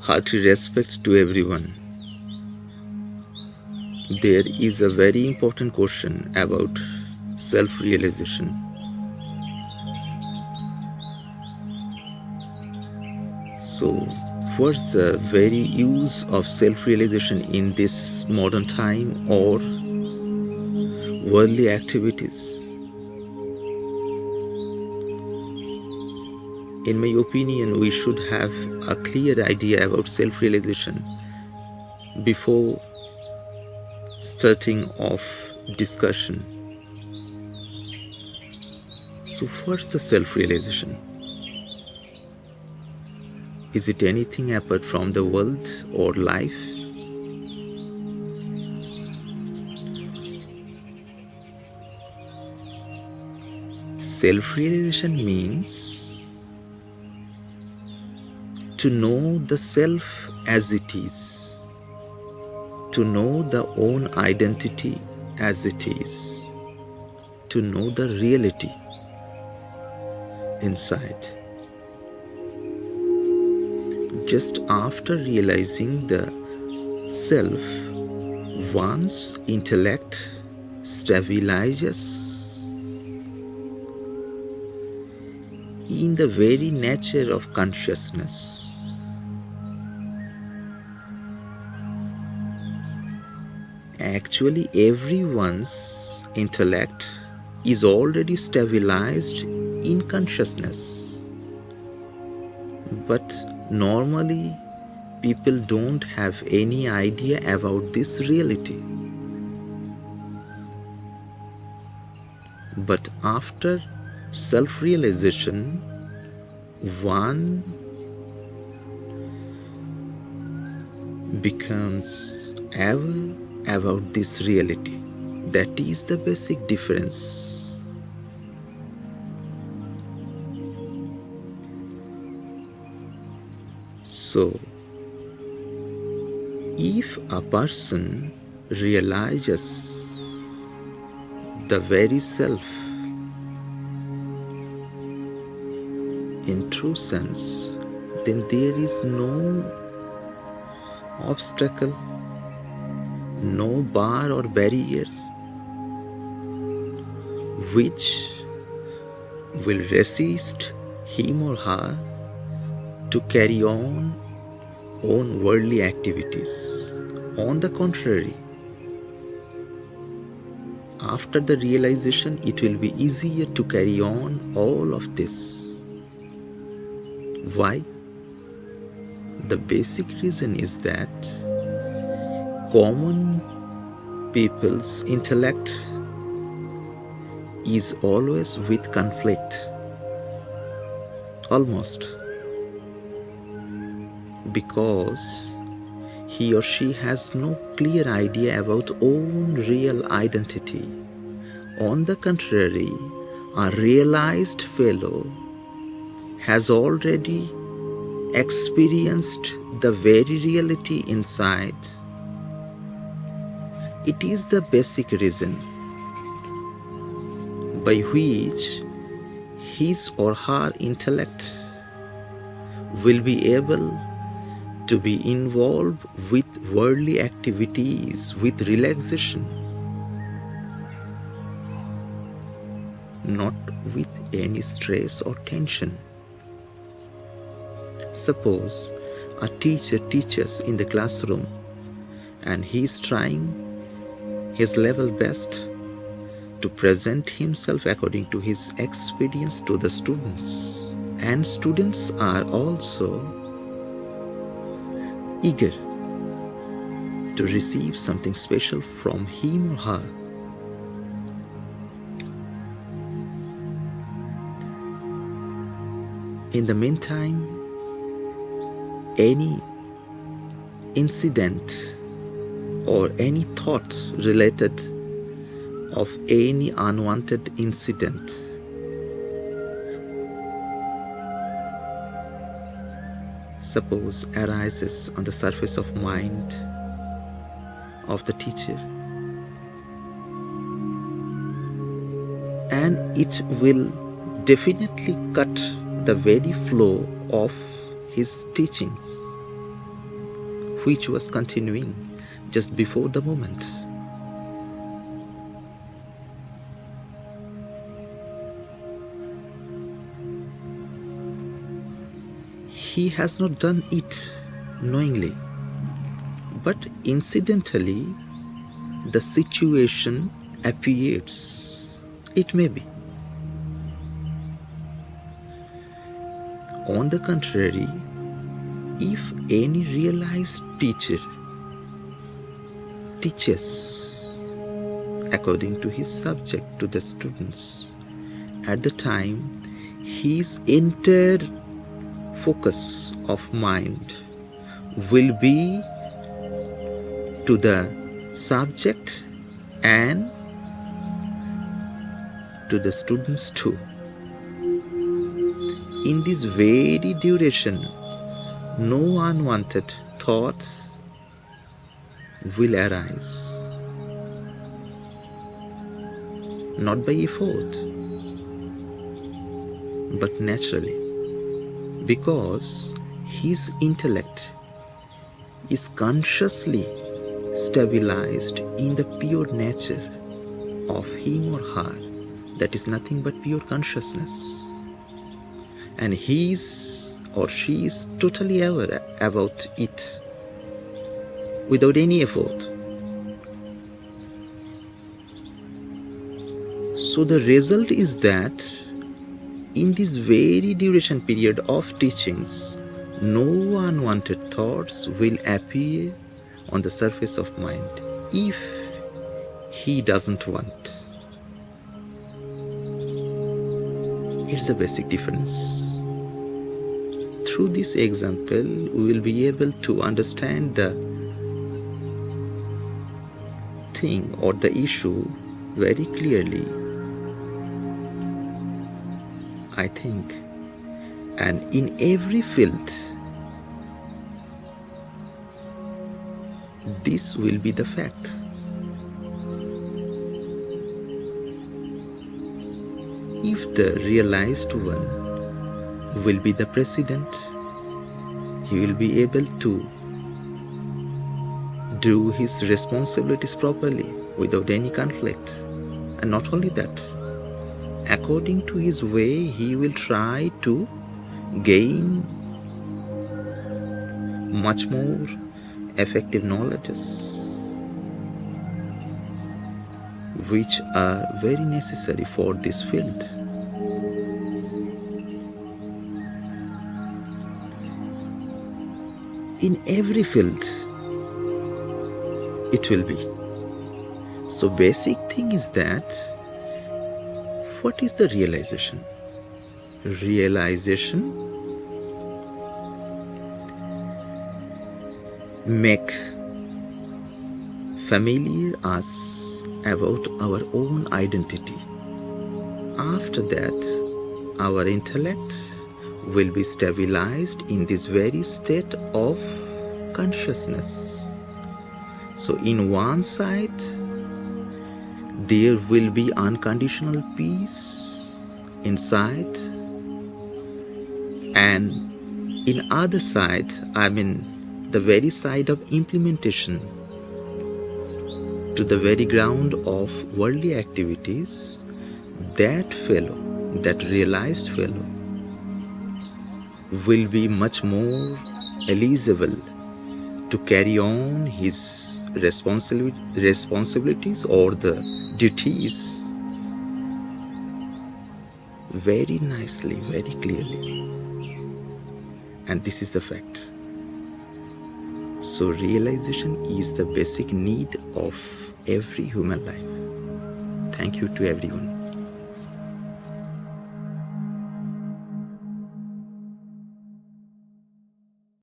Hearty respect to everyone. There is a very important question about self-realization. So, what's the very use of self-realization in this modern time or worldly activities? In my opinion, we should have a clear idea about self-realization before starting off discussion. So what's the self-realization? Is it anything apart from the world or life? Self-realization means to know the self as it is, to know the own identity as it is, to know the reality inside. Just after realizing the self, one's intellect stabilizes in the very nature of consciousness. Actually, everyone's intellect is already stabilized in consciousness. But normally, people don't have any idea about this reality. But after self-realization, one becomes aware about this reality. That is the basic difference. So, if a person realizes the very self in true sense, then there is no obstacle, no bar or barrier which will resist him or her to carry on worldly activities. On the contrary, after the realization, it will be easier to carry on all of this. Why? The basic reason is that common people's intellect is always with conflict, almost, because he or she has no clear idea about own real identity. On the contrary, a realized fellow has already experienced the very reality inside. It is the basic reason by which his or her intellect will be able to be involved with worldly activities with relaxation, not with any stress or tension. Suppose a teacher teaches in the classroom and he is trying his level best to present himself according to his experience to the students, and students are also eager to receive something special from him or her. In the meantime, any incident or any thought related of any unwanted incident suppose arises on the surface of mind of the teacher, and it will definitely cut the very flow of his teachings. which was continuing just before the moment. He has not done it knowingly, but incidentally the situation appears. It may be. On the contrary, if any realized teacher teaches according to his subject to the students, at the time his entire focus of mind will be to the subject and to the students too. In this very duration, no unwanted thought will arise, not by effort, but naturally, because his intellect is consciously stabilized in the pure nature of him or her, that is nothing but pure consciousness, and he or she is totally aware about it without any effort. So the result is that in this very duration period of teachings, no unwanted thoughts will appear on the surface of mind if he doesn't want. It's a basic difference. Through this example, we will be able to understand the thing or the issue very clearly, I think. And in every field, this will be the fact. If the realized one will be the president, he will be able to do his responsibilities properly without any conflict. And not only that, according to his way, he will try to gain much more effective knowledges which are very necessary for this field. In every field, it will be. So basic thing is that, what is the realization? Realization make familiar us about our own identity. After that, our intellect will be stabilized in this very state of consciousness. So in one side, there will be unconditional peace inside, and in other side, the very side of implementation to the very ground of worldly activities, that fellow, that realized fellow, will be much more eligible to carry on his responsibilities or the duties very nicely, very clearly. And this is the fact. So realization is the basic need of every human life. Thank you to everyone.